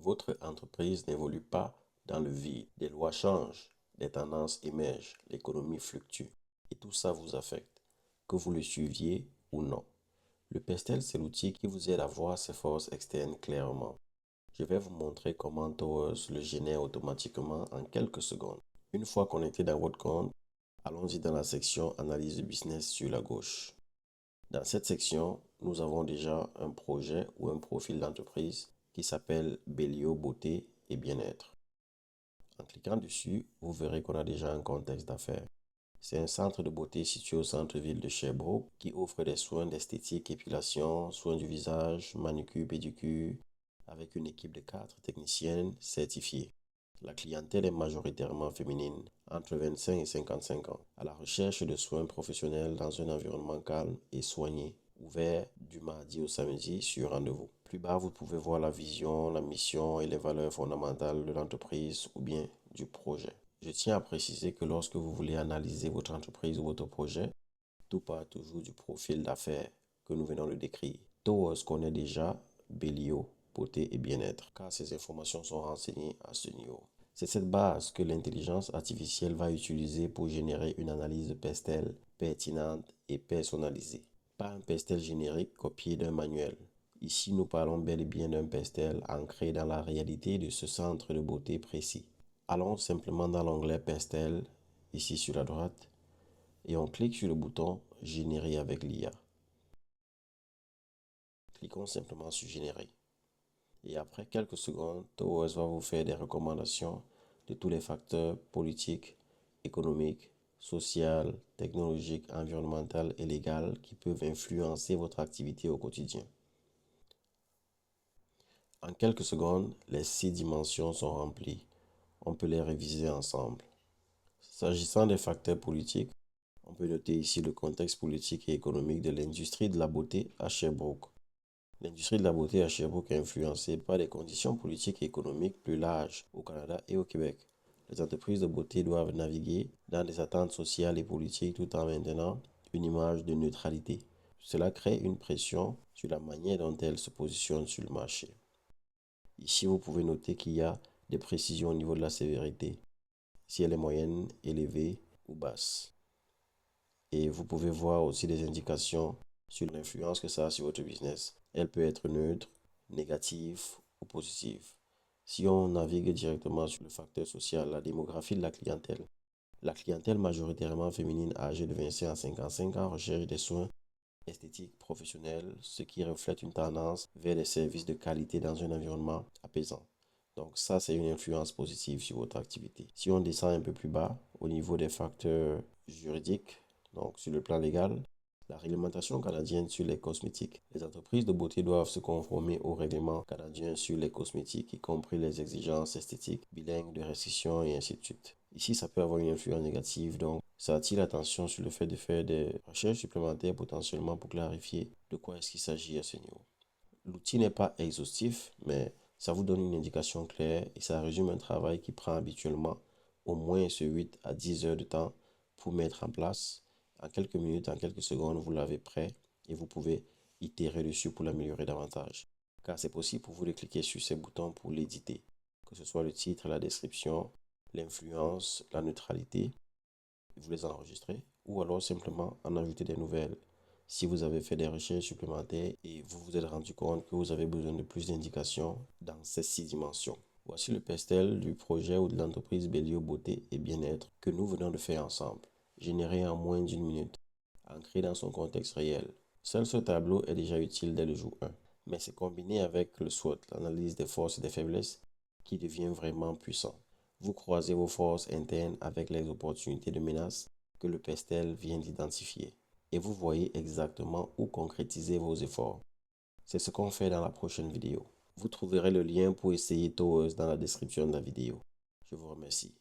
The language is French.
Votre entreprise n'évolue pas dans le vide. Des lois changent, des tendances émergent, l'économie fluctue. Et tout ça vous affecte, que vous le suiviez ou non. Le PESTEL, c'est l'outil qui vous aide à voir ces forces externes clairement. Je vais vous montrer comment Towers le génère automatiquement en quelques secondes. Une fois connecté dans votre compte, allons-y dans la section Analyse de business sur la gauche. Dans cette section, nous avons déjà un projet ou un profil d'entreprise qui s'appelle Bellio Beauté et Bien-être. En cliquant dessus, vous verrez qu'on a déjà un contexte d'affaires. C'est un centre de beauté situé au centre-ville de Sherbrooke qui offre des soins d'esthétique, épilation, soins du visage, manucure, pédicure, avec une équipe de 4 techniciennes certifiées. La clientèle est majoritairement féminine, entre 25 et 55 ans, à la recherche de soins professionnels dans un environnement calme et soigné, ouvert du mardi au samedi sur rendez-vous. Plus bas, vous pouvez voir la vision, la mission et les valeurs fondamentales de l'entreprise ou bien du projet. Je tiens à préciser que lorsque vous voulez analyser votre entreprise ou votre projet, tout part toujours du profil d'affaires que nous venons de décrire. Towers connaît déjà Bellio, beauté et bien-être, car ces informations sont renseignées à ce niveau. C'est cette base que l'intelligence artificielle va utiliser pour générer une analyse de PESTEL pertinente et personnalisée. Pas un PESTEL générique copié d'un manuel. Ici, nous parlons bel et bien d'un PESTEL ancré dans la réalité de ce centre de beauté précis. Allons simplement dans l'onglet PESTEL, ici sur la droite, et on clique sur le bouton Générer avec l'IA. Cliquons simplement sur Générer. Et après quelques secondes, Towers va vous faire des recommandations de tous les facteurs politiques, économiques, sociaux, technologiques, environnementaux et légaux qui peuvent influencer votre activité au quotidien. En quelques secondes, les 6 dimensions sont remplies. On peut les réviser ensemble. S'agissant des facteurs politiques, on peut noter ici le contexte politique et économique de l'industrie de la beauté à Sherbrooke. L'industrie de la beauté à Sherbrooke est influencée par des conditions politiques et économiques plus larges au Canada et au Québec. Les entreprises de beauté doivent naviguer dans des attentes sociales et politiques tout en maintenant une image de neutralité. Cela crée une pression sur la manière dont elles se positionnent sur le marché. Ici, vous pouvez noter qu'il y a des précisions au niveau de la sévérité, si elle est moyenne, élevée ou basse. Et vous pouvez voir aussi des indications sur l'influence que ça a sur votre business. Elle peut être neutre, négative ou positive. Si on navigue directement sur le facteur social, la démographie de la clientèle majoritairement féminine âgée de 25 à 55 ans recherche des soins esthétiques professionnels, ce qui reflète une tendance vers des services de qualité dans un environnement apaisant. Donc ça, c'est une influence positive sur votre activité. Si on descend un peu plus bas, au niveau des facteurs juridiques, donc sur le plan légal, la réglementation canadienne sur les cosmétiques. Les entreprises de beauté doivent se conformer au règlement canadien sur les cosmétiques, y compris les exigences esthétiques, bilingues de restrictions et ainsi de suite. Ici, ça peut avoir une influence négative, donc ça attire l'attention sur le fait de faire des recherches supplémentaires potentiellement pour clarifier de quoi est-ce qu'il s'agit à ce niveau. L'outil n'est pas exhaustif, mais ça vous donne une indication claire et ça résume un travail qui prend habituellement au moins 8 à 10 heures de temps pour mettre en place. En quelques minutes, en quelques secondes, vous l'avez prêt et vous pouvez itérer dessus pour l'améliorer davantage. Car c'est possible pour vous de cliquer sur ces boutons pour l'éditer, que ce soit le titre, la description, l'influence, la neutralité, vous les enregistrez ou alors simplement en ajouter des nouvelles. Si vous avez fait des recherches supplémentaires et vous vous êtes rendu compte que vous avez besoin de plus d'indications dans ces 6 dimensions. Voici le PESTEL du projet ou de l'entreprise Bellio Beauté et Bien-être que nous venons de faire ensemble, généré en moins d'1 minute, ancré dans son contexte réel. Seul ce tableau est déjà utile dès le jour 1, mais c'est combiné avec le SWOT, l'analyse des forces et des faiblesses, qui devient vraiment puissant. Vous croisez vos forces internes avec les opportunités de menaces que le PESTEL vient d'identifier. Et vous voyez exactement où concrétiser vos efforts. C'est ce qu'on fait dans la prochaine vidéo. Vous trouverez le lien pour essayer Towers dans la description de la vidéo. Je vous remercie.